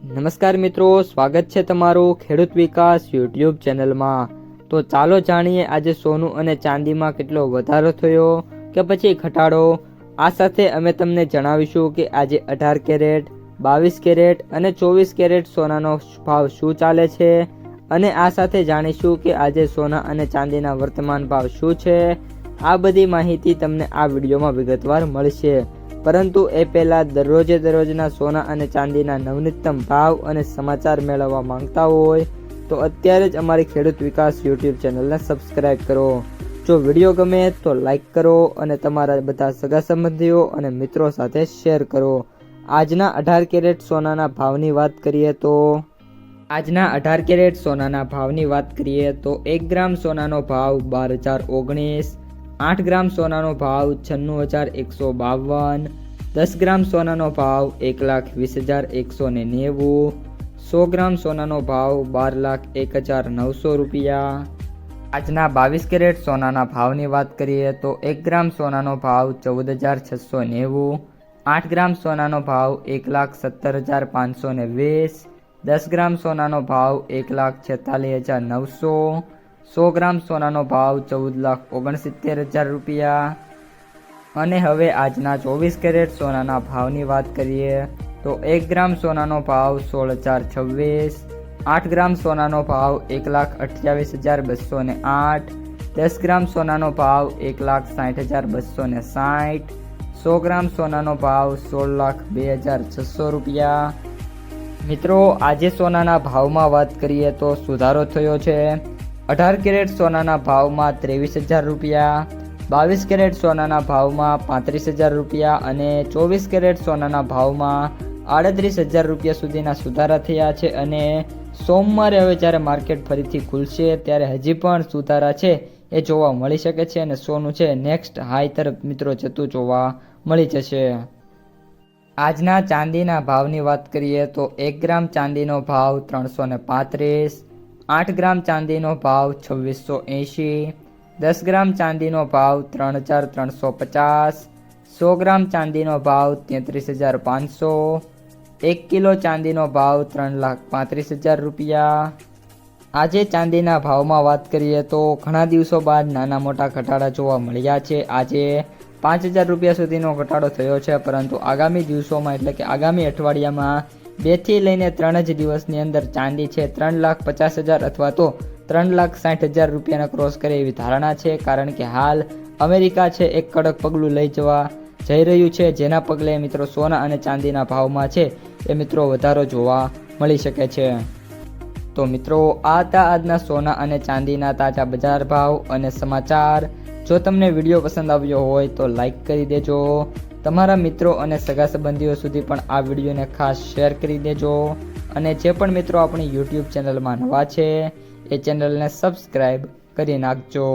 નમસ્કાર મિત્રો, સ્વાગત છે તમારું ખેડૂત વિકાસ યુટ્યુબ ચેનલમાં। તો ચાલો જાણીએ આજે સોનું અને ચાંદીમાં કેટલો વધારો થયો કે પછી ઘટાડો। આ સાથે અમે તમને જણાવીશું કે આજે 18 કેરેટ, 22 કેરેટ અને 24 કેરેટ સોનાનો ભાવ શું ચાલે છે અને આ સાથે જાણીશું કે આજે સોના અને ચાંદીના વર્તમાન ભાવ શું છે। આ બધી માહિતી તમને આ વિડીયોમાં વિગતવાર મળશે, પરંતુ એ પહેલાં દરરોજના સોના અને ચાંદીના નવનીતમ ભાવ અને સમાચાર મેળવવા માંગતા હોય તો અત્યારે જ અમારી ખેડૂત વિકાસ યુટ્યુબ ચેનલને સબસ્ક્રાઈબ કરો। જો વિડીયો ગમે તો લાઈક કરો અને તમારા બધા સગા સંબંધીઓ અને મિત્રો સાથે શેર કરો। આજના 18 કેરેટ સોનાના ભાવની વાત કરીએ તો 1 ગ્રામ સોનાનો ભાવ 12,019, 8 ગ્રામ સોનાનો ભાવ 96,152, 10 ગ્રામ સોનાનો ભાવ 1,20,190, 100 ગ્રામ સોનાનો ભાવ 12,01,900 રૂપિયા। આજના 22 કેરેટ સોનાના ભાવની વાત કરીએ તો 1 ગ્રામ સોનાનો ભાવ 14,690, 8 ગ્રામ સોનાનો ભાવ 1,17,520, 10 ગ્રામ સોનાનો ભાવ 1,46,900, 100 ગ્રામ સોનાનો ભાવ 14,69,000 રૂપિયા। અને હવે આજના 24 કેરેટ સોનાના ભાવની વાત કરીએ તો 1 ગ્રામ સોનાનો ભાવ 16,026, 8 ગ્રામ સોનાનો ભાવ 1,28,208, 10 ગ્રામ સોનાનો ભાવ 1,60,260, 100 ગ્રામ સોનાનો ભાવ 16,02,600 રૂપિયા। મિત્રો, આજે સોનાના ભાવમાં વાત કરીએ તો સુધારો થયો છે। 18 કેરેટ સોનાના ભાવમાં 23,000 રૂપિયા, 22 કેરેટ સોનાના ભાવમાં 35,000 રૂપિયા અને 24 કેરેટ સોનાના ભાવમાં 38,000 રૂપિયા સુધીના સુધારા થયા છે। અને સોમવારે હવે જ્યારે માર્કેટ ફરીથી ખુલશે ત્યારે હજી પણ સુધારા છે એ જોવા મળી શકે છે અને સોનું છે નેક્સ્ટ હાઈ તરફ મિત્રો જતું જોવા મળી જશે। આજના ચાંદીના ભાવની વાત કરીએ તો 1 ગ્રામ ચાંદીનો ભાવ 335, 8 ગ્રામ ચાંદીનો ભાવ 2680, 10 ગ્રામ ચાંદીનો ભાવ 3,350, 100 ગ્રામ ચાંદીનો ભાવ 33,500, 1 કિલો ચાંદીનો ભાવ 3,35,000 રૂપિયા। આજે ચાંદીના ભાવમાં વાત કરીએ તો ઘણા દિવસો બાદ નાના મોટા ઘટાડા જોવા મળ્યા છે। આજે 5,000 રૂપિયા સુધીનો ઘટાડો થયો છે, પરંતુ આગામી દિવસોમાં એટલે કે આગામી અઠવાડિયામાં 2 થી લઈને 3 જ દિવસની અંદર ચાંદી છે 3,50,000 અથવા તો 3,60,000 રૂપિયાના ક્રોસ કરે એવી ધારણા છે, કારણ કે હાલ અમેરિકા છે એક કડક પગલું લઈ જઈ રહ્યું છે, જેના પગલે મિત્રો સોના અને ચાંદીના ભાવમાં છે એ મિત્રો વધારો જોવા મળી શકે છે। તો મિત્રો, આ હતા આજના સોના અને ચાંદીના તાજા બજાર ભાવ અને સમાચાર। જો તમને વિડીયો પસંદ આવ્યો હોય તો લાઈક કરી દેજો, તમારા મિત્રો અને સગા સંબંધીઓ સુધી પણ આ વિડીયોને ખાસ શેર કરી દેજો અને જે પણ મિત્રો આપણી યુટ્યુબ ચેનલમાં નવા છે એ ચેનલને સબસ્ક્રાઈબ કરી નાખજો।